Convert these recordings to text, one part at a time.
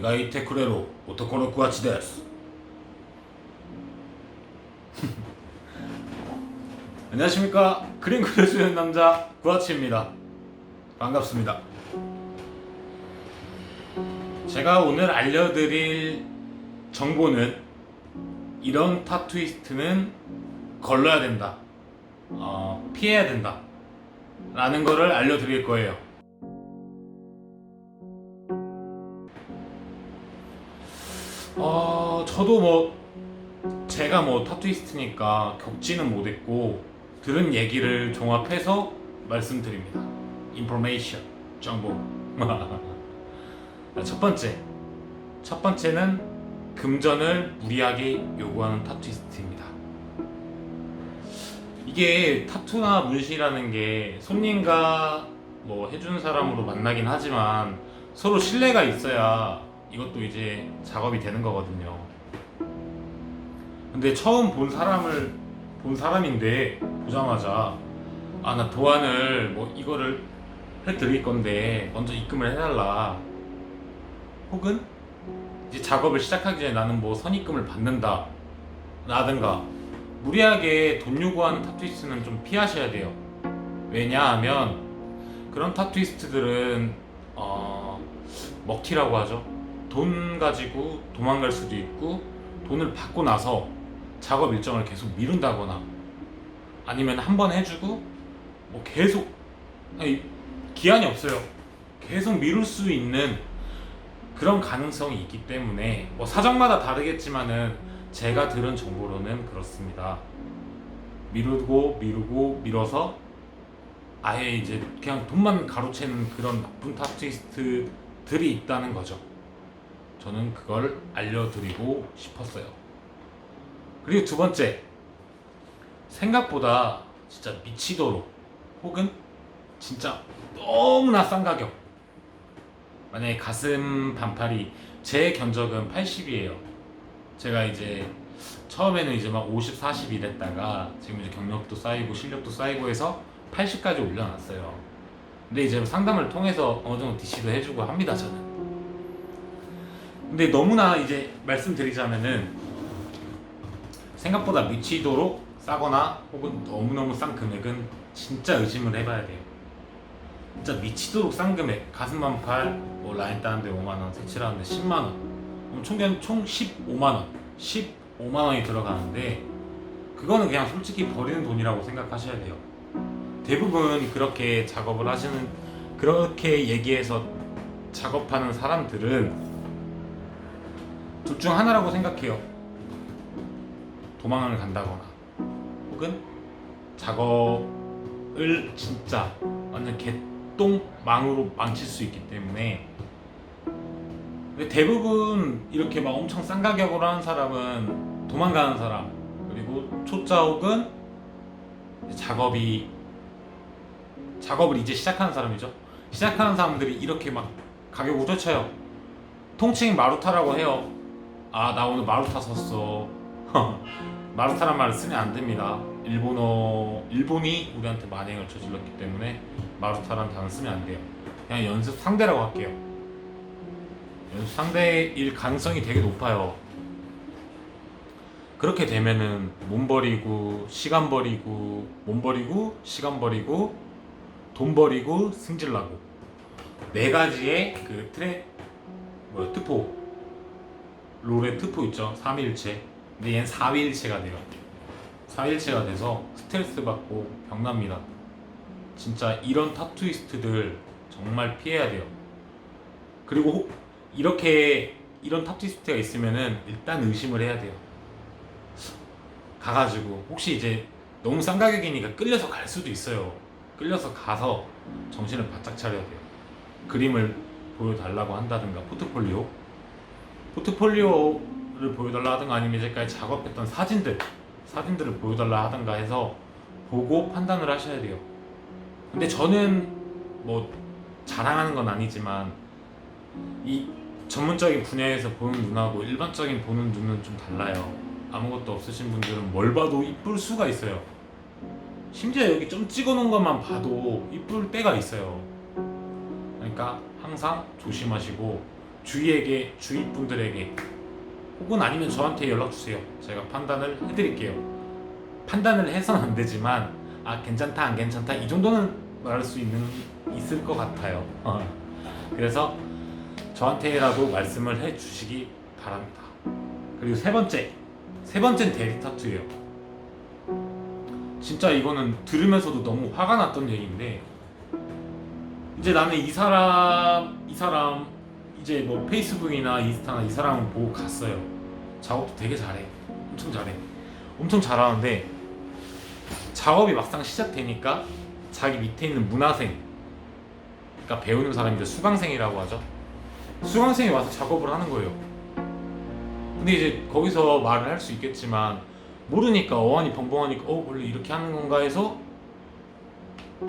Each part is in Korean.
抱いてくれる男の子たちです。안녕하십니까. 그림 그려주는 남자 구아치입니다. 반갑습니다. 제가 오늘 알려드릴 정보는 이런 타투이스트는 걸러야 된다, 피해야 된다 라는 거를 알려드릴 거예요. 저도 제가 타투이스트니까 겪지는 못했고 들은 얘기를 종합해서 말씀드립니다. 인포메이션, 정보. 첫 번째는 금전을 무리하게 요구하는 타투이스트입니다. 이게 타투나 문신이라는 게 손님과 해주는 사람으로 만나긴 하지만 서로 신뢰가 있어야 이것도 이제 작업이 되는 거거든요. 근데 처음 본 사람인데 보자마자 나 도안을 이거를 해드릴 건데 먼저 입금을 해달라, 혹은 이제 작업을 시작하기 전에 나는 선입금을 받는다 라든가 무리하게 돈 요구하는 타투이스트는 좀 피하셔야 돼요. 왜냐하면 그런 타투이스트들은 먹튀라고 하죠. 돈 가지고 도망갈 수도 있고, 돈을 받고 나서 작업 일정을 계속 미룬다거나 아니면 한번 해주고 계속 기한이 없어요. 계속 미룰 수 있는 그런 가능성이 있기 때문에 사정마다 다르겠지만은 제가 들은 정보로는 그렇습니다. 미루고 밀어서 아예 이제 그냥 돈만 가로채는 그런 나쁜 타투이스트들이 있다는 거죠. 저는 그걸 알려드리고 싶었어요. 그리고 두 번째, 생각보다 진짜 미치도록 혹은 진짜 너무나 싼 가격, 만약에 가슴 반팔이 제 견적은 80이에요. 제가 이제 처음에는 이제 50, 40 이랬다가 지금 이제 경력도 쌓이고 실력도 쌓이고 해서 80까지 올려놨어요. 근데 이제 상담을 통해서 어느 정도 DC도 해주고 합니다, 저는. 근데 너무나 이제 말씀드리자면은 생각보다 미치도록 싸거나 혹은 너무너무 싼 금액은 진짜 의심을 해봐야 돼요. 진짜 미치도록 싼 금액, 가슴 반팔 라인 따는데 5만원, 색칠하는데 10만원, 총 15만원 15만원이 들어가는데 그거는 그냥 솔직히 버리는 돈이라고 생각하셔야 돼요. 대부분 그렇게 작업을 하시는, 그렇게 얘기해서 작업하는 사람들은 둘 중 하나라고 생각해요. 도망을 간다거나 혹은 작업을 진짜 완전 개똥망으로 망칠 수 있기 때문에. 근데 대부분 이렇게 엄청 싼 가격으로 하는 사람은 도망가는 사람, 그리고 초짜 혹은 작업을 이제 시작하는 사람이죠. 시작하는 사람들이 이렇게 가격 우겨쳐요. 통칭 마루타라고 해요. 나 오늘 마루타 샀어. 마루타란 말을 쓰면 안 됩니다. 일본이 우리한테 만행을 저질렀기 때문에 마루타란 단어 쓰면 안 돼요. 그냥 연습 상대라고 할게요. 연습 상대일 가능성이 되게 높아요. 그렇게 되면은 몸 버리고 시간 버리고, 몸 버리고 시간 버리고 돈 버리고 승질나고, 네 가지의 트포, 롤의 트포 있죠. 3일체. 근데 얘는 4일체가 돼요. 4일체가 돼서 스트레스 받고 병납니다. 진짜 이런 타투이스트들 정말 피해야 돼요. 그리고 이런 타투이스트가 있으면은 일단 의심을 해야 돼요. 가가지고 혹시 이제 너무 싼 가격이니까 끌려서 갈 수도 있어요. 끌려서 가서 정신을 바짝 차려야 돼요. 그림을 보여달라고 한다든가, 포트폴리오를 보여달라 하든가, 아니면 이제까지 작업했던 사진들을 보여달라 하든가 해서 보고 판단을 하셔야 돼요. 근데 저는 자랑하는 건 아니지만 이 전문적인 분야에서 보는 눈하고 일반적인 보는 눈은 좀 달라요. 아무것도 없으신 분들은 뭘 봐도 이쁠 수가 있어요. 심지어 여기 좀 찍어놓은 것만 봐도 이쁠 때가 있어요. 그러니까 항상 조심하시고 주위 분들에게 혹은 아니면 저한테 연락 주세요. 제가 판단을 해드릴게요. 판단을 해서는 안 되지만 괜찮다 안 괜찮다 이 정도는 말할 수 있을 것 같아요. 그래서 저한테라도 말씀을 해주시기 바랍니다. 그리고 세 번째는 대리 타투예요. 진짜 이거는 들으면서도 너무 화가 났던 얘기인데, 이제 나는 이 사람 이제 뭐 페이스북이나 인스타나 이 사람을 보고 갔어요. 작업도 되게 잘해. 엄청 잘하는데 작업이 막상 시작되니까 자기 밑에 있는 문화생, 그러니까 배우는 사람인데 수강생이라고 하죠. 수강생이 와서 작업을 하는 거예요. 근데 이제 거기서 말을 할 수 있겠지만 모르니까 어안이 벙벙하니까 원래 이렇게 하는 건가 해서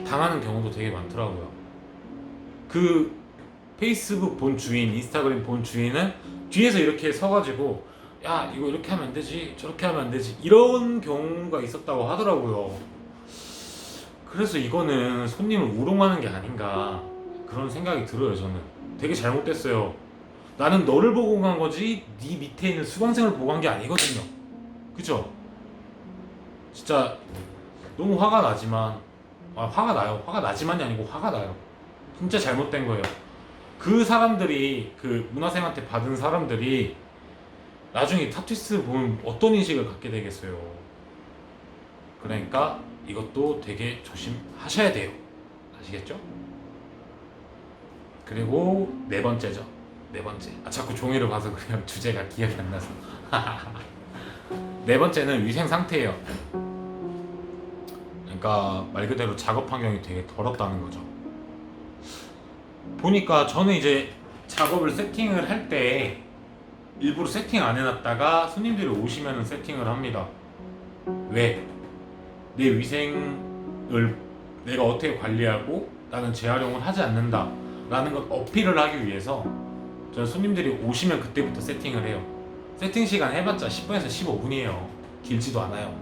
당하는 경우도 되게 많더라고요. 그 페이스북 본 주인, 인스타그램 본 주인은 뒤에서 이렇게 서가지고 야 이거 이렇게 하면 안 되지, 저렇게 하면 안 되지, 이런 경우가 있었다고 하더라고요. 그래서 이거는 손님을 우롱하는 게 아닌가 그런 생각이 들어요. 저는 되게 잘못됐어요. 나는 너를 보고 간 거지 네 밑에 있는 수강생을 보고 간 게 아니거든요. 그죠? 진짜 너무 화가 나지만 화가 나요. 화가 나지만이 아니고 화가 나요. 진짜 잘못된 거예요. 그 사람들이, 그 문화생한테 받은 사람들이 나중에 타투이스트 보면 어떤 인식을 갖게 되겠어요. 그러니까 이것도 되게 조심하셔야 돼요. 아시겠죠? 그리고 네 번째. 자꾸 종이를 봐서 그냥 주제가 기억이 안 나서. 네 번째는 위생 상태예요. 그러니까 말 그대로 작업 환경이 되게 더럽다는 거죠. 보니까 저는 이제 작업을 세팅을 할 때 일부러 세팅 안 해놨다가 손님들이 오시면 세팅을 합니다. 왜? 내 위생을 내가 어떻게 관리하고 나는 재활용을 하지 않는다 라는 걸 어필을 하기 위해서 저는 손님들이 오시면 그때부터 세팅을 해요. 세팅 시간 해봤자 10분에서 15분이에요. 길지도 않아요.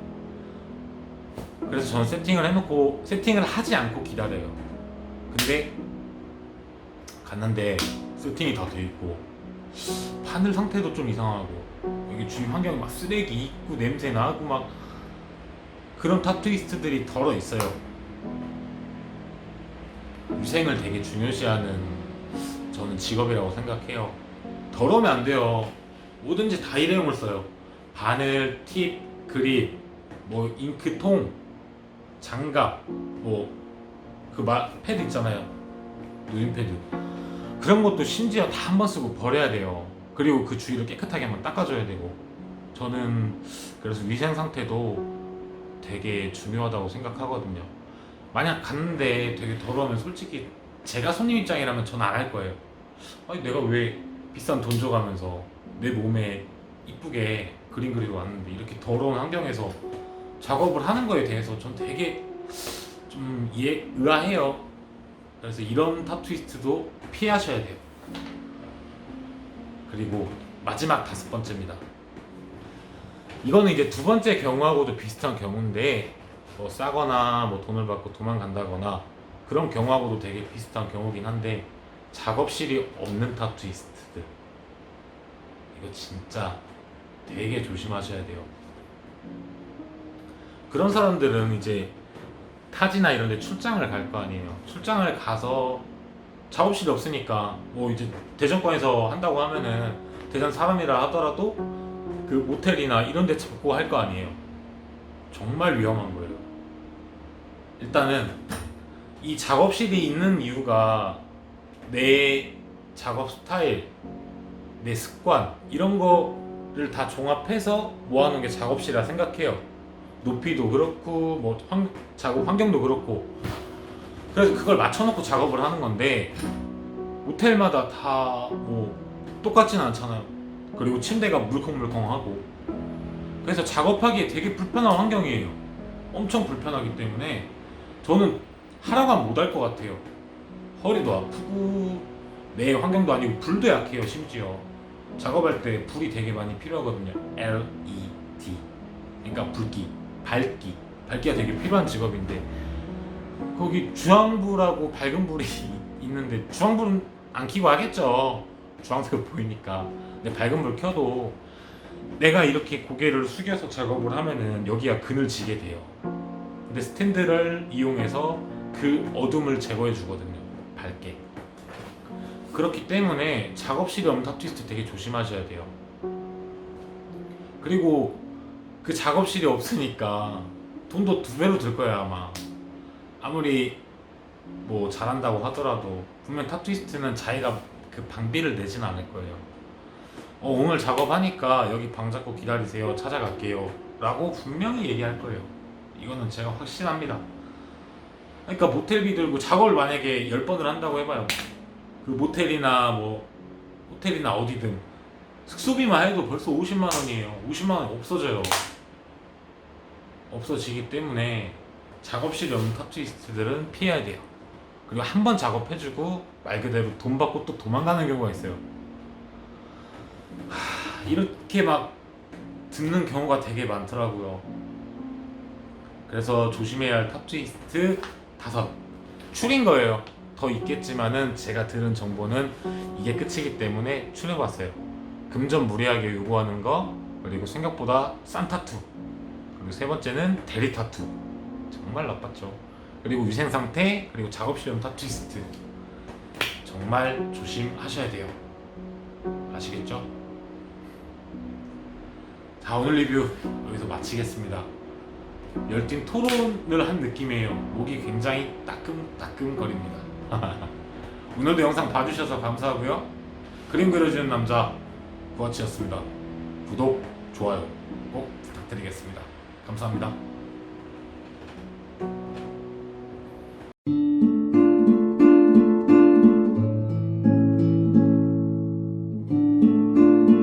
그래서 저는 세팅을 해놓고 세팅을 하지 않고 기다려요. 근데 갔는데 세팅이 다 돼 있고 바늘 상태도 좀 이상하고 여기 주위 환경이 막 쓰레기 있고 냄새 나고 막 그런 타투이스트들이 덜어 있어요. 위생을 되게 중요시하는 저는 직업이라고 생각해요. 더러우면 안 돼요. 뭐든지 다 일회용을 써요. 바늘, 팁, 그립, 뭐 잉크통, 장갑, 뭐 그 패드 있잖아요. 누림 패드. 그런 것도 심지어 다 한 번 쓰고 버려야 돼요. 그리고 그 주위를 깨끗하게 한번 닦아줘야 되고. 저는 그래서 위생 상태도 되게 중요하다고 생각하거든요. 만약 갔는데 되게 더러우면 솔직히 제가 손님 입장이라면 저는 안 할 거예요. 아니 내가 왜 비싼 돈 줘가면서 내 몸에 이쁘게 그림 그리고 왔는데 이렇게 더러운 환경에서 작업을 하는 거에 대해서 전 되게 좀 의아해요. 그래서 이런 타투이스트도 피하셔야 돼요. 그리고 마지막 5번째입니다. 이거는 이제 두 번째 경우하고도 비슷한 경우인데 뭐 싸거나 뭐 돈을 받고 도망간다거나 그런 경우하고도 되게 비슷한 경우긴 한데 작업실이 없는 타투이스트들 이거 진짜 되게 조심하셔야 돼요. 그런 사람들은 이제 타지나 이런 데 출장을 갈 거 아니에요. 출장을 가서 작업실이 없으니까 뭐 이제 대전권에서 한다고 하면은 대전 사람이라 하더라도 그 모텔이나 이런 데 잡고 할 거 아니에요. 정말 위험한 거예요. 일단은 이 작업실이 있는 이유가 내 작업 스타일, 내 습관 이런 거를 다 종합해서 모아놓은 게 작업실이라 생각해요. 높이도 그렇고 뭐 작업 환경도 그렇고 그래서 그걸 맞춰놓고 작업을 하는 건데 모텔마다 다 뭐 똑같지는 않잖아요. 그리고 침대가 물컹물컹하고 그래서 작업하기에 되게 불편한 환경이에요. 엄청 불편하기 때문에 저는 하라고 하면 못할 것 같아요. 허리도 아프고 내 환경도 아니고 불도 약해요. 심지어 작업할 때 불이 되게 많이 필요하거든요. LED 그러니까 불기, 밝기가 되게 필요한 직업인데 거기 주황불하고 밝은 불이 있는데 주황불은 안 켜고 하겠죠. 주황색으로 보이니까. 근데 밝은 불 켜도 내가 이렇게 고개를 숙여서 작업을 하면은 여기가 그늘지게 돼요. 근데 스탠드를 이용해서 그 어둠을 제거해 주거든요. 밝게. 그렇기 때문에 작업실이 없는 탑 트위스트 되게 조심하셔야 돼요. 그리고 그 작업실이 없으니까 돈도 2배로 들 거야 아마. 아무리 뭐 잘한다고 하더라도 분명 탑 트위스트는 자기가 그 방비를 내진 않을 거예요. 오늘 작업하니까 여기 방 잡고 기다리세요. 찾아갈게요. 라고 분명히 얘기할 거예요. 이거는 제가 확신합니다. 그러니까 모텔비 들고 작업을 만약에 10번을 한다고 해봐요. 그 모텔이나 뭐 호텔이나 어디든 숙소비만 해도 벌써 50만 원이에요. 50만 원 없어져요. 없어지기 때문에 작업실이 없는 탑 트위스트들은 피해야 돼요. 그리고 한 번 작업해주고 말 그대로 돈 받고 또 도망가는 경우가 있어요. 이렇게 막 듣는 경우가 되게 많더라고요. 그래서 조심해야 할 탑 트위스트 5 추린 거예요. 더 있겠지만은 제가 들은 정보는 이게 끝이기 때문에 추려봤어요. 금전 무리하게 요구하는 거, 그리고 생각보다 싼 타투, 그리고 3번째는 대리 타투. 정말 나빴죠. 그리고 위생 상태, 그리고 작업실용 탑 트위스트 정말 조심하셔야 돼요. 아시겠죠? 자, 오늘 리뷰 여기서 마치겠습니다. 열띤 토론을 한 느낌이에요. 목이 굉장히 따끔따끔거립니다. 오늘도 영상 봐주셔서 감사하고요. 그림 그려주는 남자 구아치였습니다. 구독, 좋아요 꼭 부탁드리겠습니다. 감사합니다.